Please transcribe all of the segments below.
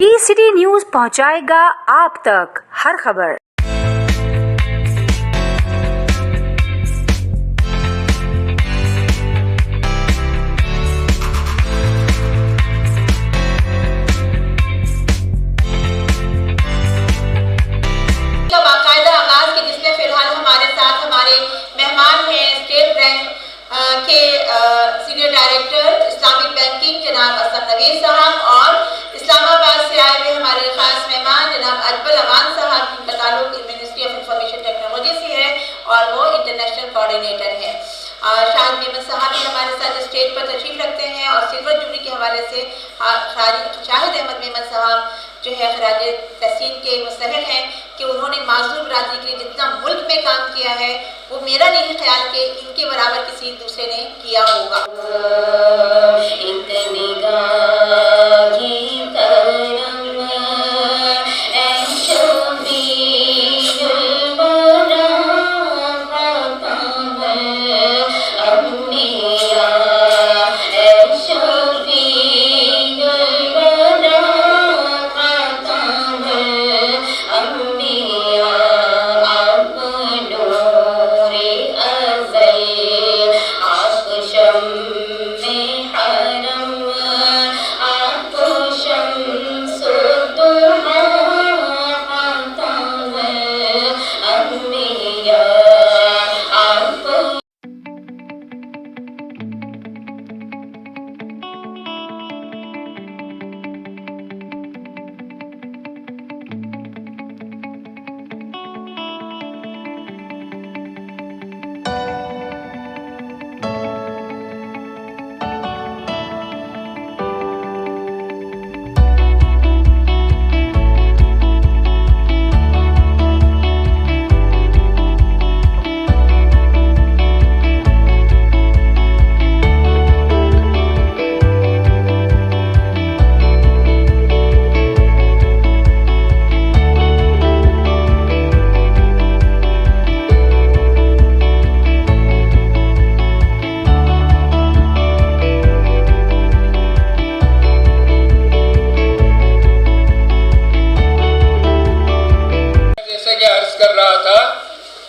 City news पहुंचाएगा आप तक हर खबर। बाकायदा आगाज के जिसमें फिलहाल हमारे साथ हमारे मेहमान हैं स्टेट बैंक के सीनियर डायरेक्टर इस्लामिक बैंकिंग जनाब असद नवीर साहब और इस्लामाबाद से आए हुए हमारे खास मेहमान जनाब अजबल अमान साहब, जिनका ताल्लुक मिनिस्ट्री ऑफ इंफॉर्मेशन टेक्नोलॉजी से है और वो इंटरनेशनल कोऑर्डिनेटर हैं। शाहिद मेमन साहब भी हमारे साथ स्टेज पर तशरीफ रखते हैं और सिल्वर जुबली के हवाले से शाहिद अहमद मेमन साहब जो है खराज तहसीन के मुस्तहिक हैं कि उन्होंने माजूर बरादरी के लिए जितना मुल्क में काम किया है वो मेरा नहीं ख्याल कि इनके बराबर किसी दूसरे ने किया होगा।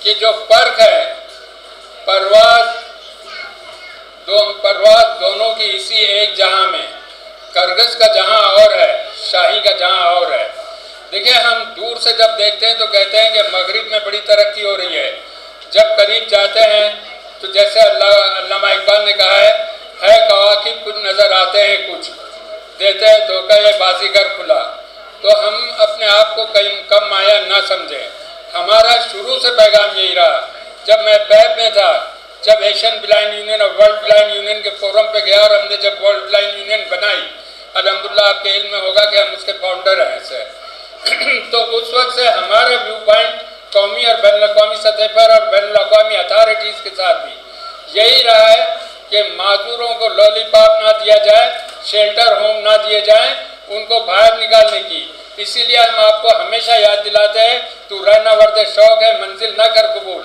कि जो फर्क है परवास दोनों की इसी एक जहां में, करगस का जहां और है, शाही का जहां और है। देखिए, हम दूर से जब देखते हैं तो कहते हैं कि मगरिब में बड़ी तरक्की हो रही है। जब करीब जाते हैं तो जैसे अल्लामा इकबाल ने कहा है कवाकिब कुछ नज़र आते हैं, कुछ देते हैं धोखा ये बाजीगर खुला। तो हम अपने आप को कम माया ना समझें। हमारा शुरू से पैगाम यही रहा। जब मैं पैब में था, जब एशियन ब्लाइंड यूनियन और वर्ल्ड ब्लाइंड यूनियन के फोरम पे गया और हमने जब वर्ल्ड ब्लाइंड यूनियन बनाई, अल्हम्दुलिल्लाह आपके इल्म में होगा कि हम उसके फाउंडर हैं ऐसे तो उस वक्त से हमारा व्यू पॉइंट कौमी और बैनुल अक़वामी सतह पर और बैनुल अक़वामी अथॉरिटीज़ के साथ भी यही रहा है कि माजूरों को लॉलीपॉप ना दिया जाए, शेल्टर होम ना दिए जाएँ, उनको बाहर निकालने की। इसीलिए हम आपको हमेशा याद दिलाते हैं, तू रहना वर्द शौक है मंजिल न कर कबूल,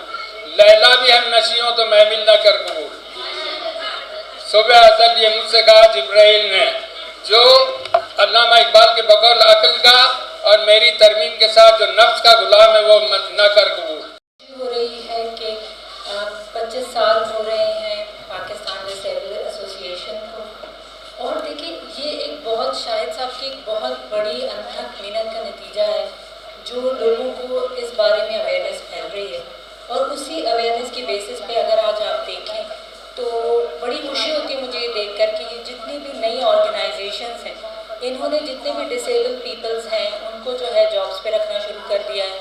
लैला भी हम नशियों तो महमिल न कर कबूल। सुबह असल ये मुझसे कहा जिब्राइल ने, जो अल्लामा इकबाल के बकौल अक्ल का और मेरी तरमीम के साथ जो नफ्स का गुलाम है वो न कर कबूल। हो रही है कि 25 साल हो रहे हैं पाकिस्तान डिसेबल एसोसिएशन को, और देखिए ये एक बहुत शाहिद साहब की एक बहुत बड़ी अनथक मेहनत का नतीजा है जो लोगों को इस बारे में अवेयरनेस फैल रही है। और उसी अवेयरनेस की बेसिस पे अगर आज आप देखें तो बड़ी खुशी होती है मुझे ये देख कर कि जितनी भी नई ऑर्गेनाइजेशंस हैं, इन्होंने जितने भी डिसेबल पीपल्स हैं उनको जो है जॉब्स पे रखना शुरू कर दिया है,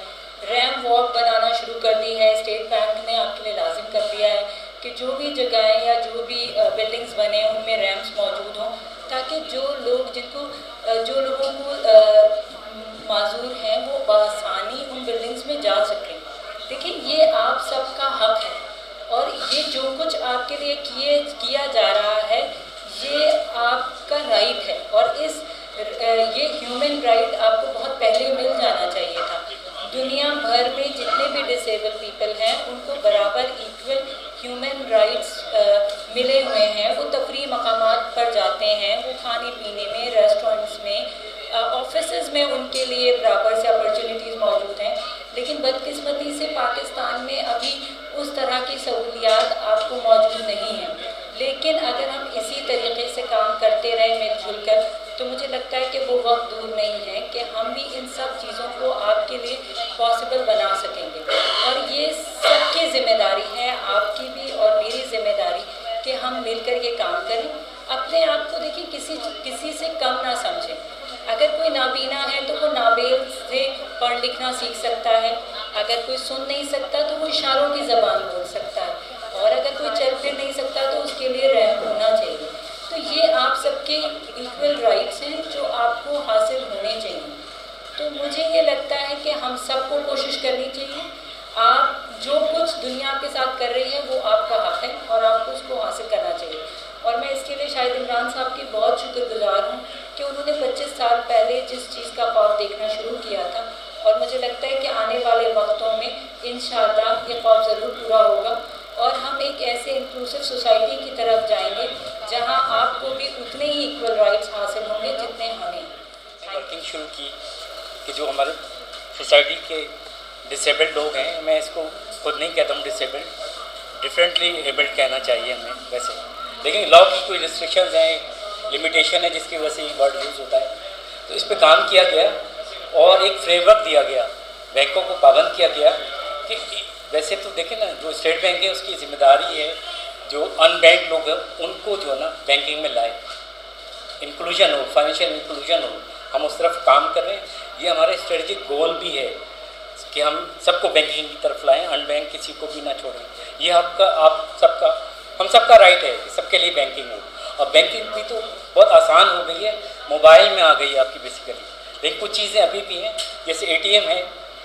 रैम्प वॉक बनाना शुरू कर दी है। स्टेट बैंक ने आपके लिए लाजिम कर दिया है कि जो भी जगहें या जो भी बिल्डिंग्स बने उनमें रैम्प्स मौजूद हों, ताकि जो लोगों को माजूर हैं वो बआसानी उन बिल्डिंग्स में जा सकें। देखिए, ये आप सबका हक है और ये जो कुछ आपके लिए किया जा रहा है ये आपका राइट है, और ये ह्यूमन राइट आपको बहुत पहले मिल जाना चाहिए था। दुनिया भर में जितने भी डिसेबल पीपल हैं उनको बराबर इक्वल ह्यूमन राइट्स मिले हुए हैं। वो तफरी मकामात पर जाते हैं, वो खाने पीने में, रेस्टोरेंट्स में, ऑफिसेज में उनके लिए बराबर से अपॉर्चुनिटीज़ मौजूद हैं, लेकिन बदकिस्मती से पाकिस्तान में अभी उस तरह की सहूलियात आपको मौजूद नहीं हैं। लेकिन अगर हम इसी तरीके से काम करते रहें मिलजुल कर, तो मुझे लगता है कि वो वक्त दूर नहीं है कि हम भी इन सब चीज़ों को आपके लिए पॉसिबल बना सकेंगे। और ये सबकी ज़िम्मेदारी है, आपकी भी और मेरी ज़िम्मेदारी, कि हम मिलकर ये काम करें। अपने आप को देखिए किसी से कम ना समझें। अगर कोई नाबीना है तो वो नाबेल से पढ़ लिखना सीख सकता है, अगर कोई सुन नहीं सकता तो वो इशारों की ज़बान बोल सकता है, और अगर कोई चल फिर नहीं सकता तो उसके लिए रैंप होना चाहिए। तो ये आप सबके इक्वल राइट्स हैं जो आपको हासिल होने चाहिए। तो मुझे ये लगता है कि हम सबको कोशिश करनी चाहिए। आप जो कुछ दुनिया के साथ कर रही है वो आपका हक़ है और आपको उसको हासिल करना चाहिए। और मैं इसके लिए शायद इमरान साहब की बहुत शुक्रगुजार हूँ कि उन्होंने 25 साल पहले जिस चीज़ का ख्वाब देखना शुरू किया था, और मुझे लगता है कि आने वाले वक्तों में इंशाअल्लाह ये ख्वाब ज़रूर पूरा होगा और हम एक ऐसे इंक्लूसिव सोसाइटी की तरफ जाएंगे जहाँ आपको भी उतने ही इक्वल राइट्स हासिल होंगे जितने हमें। वर्किंग शुरू की कि जो हमारे सोसाइटी के डिसेबल्ड लोग हैं, मैं इसको खुद नहीं कहता हूँ डिसेबल्ड, डिफरेंटली एबल्ड कहना चाहिए हमें वैसे, लेकिन लॉ की कोई रिस्ट्रिक्शंस हैं, लिमिटेशन है जिसकी वजह से ये वर्ड यूज़ होता है। तो इस पर काम किया गया और एक फ्रेमवर्क दिया गया, बैंकों को पाबंद किया गया कि वैसे तो देखें ना, जो स्टेट बैंक है उसकी जिम्मेदारी है जो अनबैंक लोग हैं उनको जो है ना बैंकिंग में लाए, इंक्लूजन हो, फाइनेंशियल इंक्लूजन हो, हम उस तरफ काम कर रहे हैं। ये हमारे स्ट्रेटजिक गोल भी है कि हम सबको बैंकिंग की तरफ लाएं, अनबैंक किसी को भी ना छोड़ें। ये हम सबका राइट है कि सबके लिए बैंकिंग हो, और बैंकिंग भी तो बहुत आसान हो गई है, मोबाइल में आ गई है आपकी बेसिकली। लेकिन कुछ चीज़ें अभी भी हैं, जैसे ATM है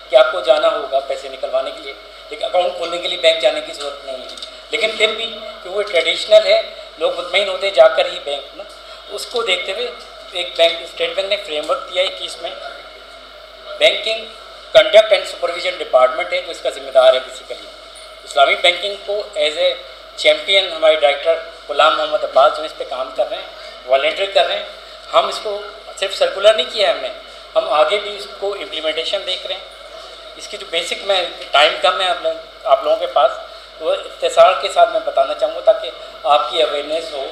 कि आपको जाना होगा पैसे निकलवाने के लिए, लेकिन अकाउंट खोलने के लिए बैंक जाने की ज़रूरत नहीं है। लेकिन फिर भी क्योंकि वो ट्रेडिशनल है, लोग मुतमईन होते हैं जाकर ही बैंक ना, उसको देखते हुए एक बैंक स्टेट बैंक ने फ्रेमवर्क दिया 21 में। Banking conduct and supervision department है जो इसका जिम्मेदार है बेसिकली। इस्लामिक बैंकिंग को एज ए चैम्पियन हमारे डायरेक्टर गुलाम मोहम्मद अब्बास जो इस पर काम कर रहे हैं, वॉलंटियर कर रहे हैं। हम इसको सिर्फ सर्कुलर नहीं किया है हमने, हम आगे भी इसको इम्प्लीमेंटेशन देख रहे हैं। इसकी जो बेसिक, में टाइम कम है आप लोगों के पास, तो वह इख्तिसार के साथ मैं बताना चाहूँगा ताकि आपकी अवेयरनेस हो।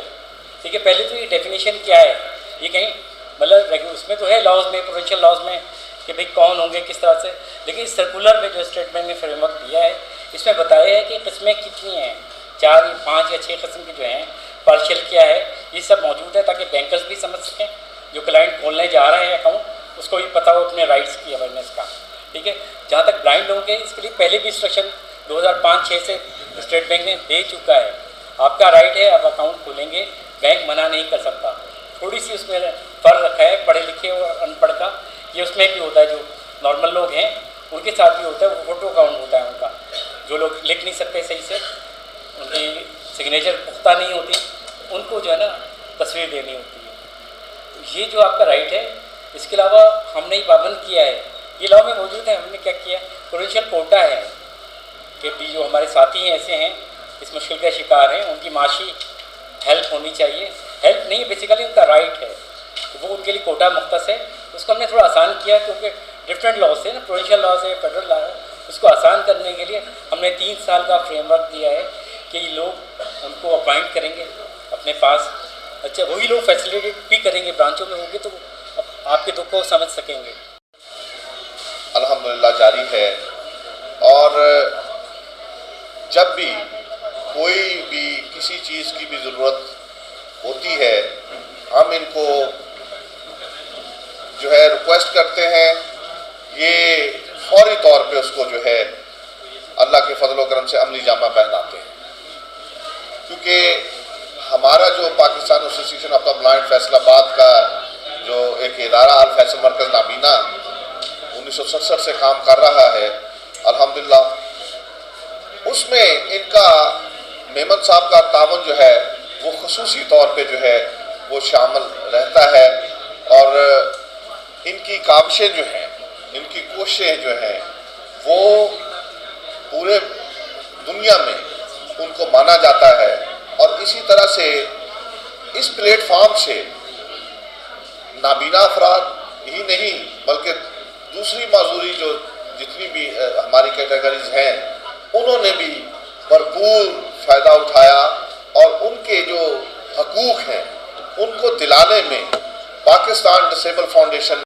ठीक है, पहले तो ये डेफिनेशन क्या है, ये कहीं मतलब उसमें तो है लॉज में, प्रोविंशियल लॉज में कि भाई कौन होंगे किस तरह से, लेकिन इस सर्कुलर में जो स्टेट बैंक ने फ्रेमवर्क दिया है इसमें बताया है कि किस्में कितनी हैं, 4 या 5 या 6 किस्म की जो हैं, पार्शियल क्या है, ये सब मौजूद है ताकि बैंकर्स भी समझ सकें, जो क्लाइंट खोलने जा रहे हैं अकाउंट उसको भी पता हो अपने राइट्स की अवेयरनेस का। ठीक है, जहाँ तक ब्लाइंड लोगों के, इसके लिए पहले भी इंस्ट्रक्शन 2005-6 से स्टेट बैंक ने दे चुका है। आपका राइट है, आप अकाउंट खोलेंगे, बैंक मना नहीं कर सकता। थोड़ी सी उसमें फ़र्क रखा है पढ़े लिखे और अनपढ़ का, ये उसमें भी होता है। जो नॉर्मल लोग हैं उनके साथ भी होता है, वो फोटो अकाउंट होता है उनका। जो लोग लिख नहीं सकते सही से, उनकी सिग्नेचर पुख्ता नहीं होती, उनको जो है ना तस्वीर देनी होती है। तो ये जो आपका राइट है, इसके अलावा हमने ये पाबंद किया है, ये लॉ में मौजूद है। हमने क्या किया, प्रोविंशियल कोटा है कि भी जो हमारे साथी हैं ऐसे हैं इस मुश्किल का शिकार हैं, उनकी माशी हेल्प होनी चाहिए। हेल्प नहीं, बेसिकली उनका राइट है, तो वो उनके लिए कोटा मुख्तस है। उसको हमने थोड़ा आसान किया क्योंकि डिफरेंट लॉज है ना, प्रोविंशियल लॉज है, फेडरल लॉ है, उसको आसान करने के लिए हमने 3 साल का फ्रेमवर्क दिया है कि लोग उनको अपॉइंट करेंगे अपने पास। अच्छा, वही लोग फैसिलिटेट भी करेंगे, ब्रांचों में होंगे तो आपके दुख को समझ सकेंगे। अल्हम्दुलिल्लाह जारी है, और जब भी कोई भी किसी चीज़ की भी ज़रूरत होती है, हम इनको जो है रिक्वेस्ट करते हैं, ये फौरी तौर पे उसको जो है अल्लाह के फजल व करम से अमली जामा पहनाते हैं। क्योंकि हमारा जो Pakistan association of the blind Faisalabad का जो एक इदारा अल फैसल मरकज़ नाबीना 1967 से काम कर रहा है, अल्हम्दुलिल्लाह उसमें इनका मेमन साहब का तावन जो है वो ख़ुसूसी तौर पे जो है वो शामिल रहता है, और इनकी काविशें जो हैं, इनकी कोशिशें जो हैं वो पूरे दुनिया में उनको माना जाता है। और इसी तरह से इस प्लेटफॉर्म से नाबीना अफराद ही नहीं दूसरी माजूरी जो जितनी भी हमारी कैटेगरीज हैं उन्होंने भी भरपूर फ़ायदा उठाया और उनके जो हकूक़ हैं उनको दिलाने में पाकिस्तान डिसेबल फाउंडेशन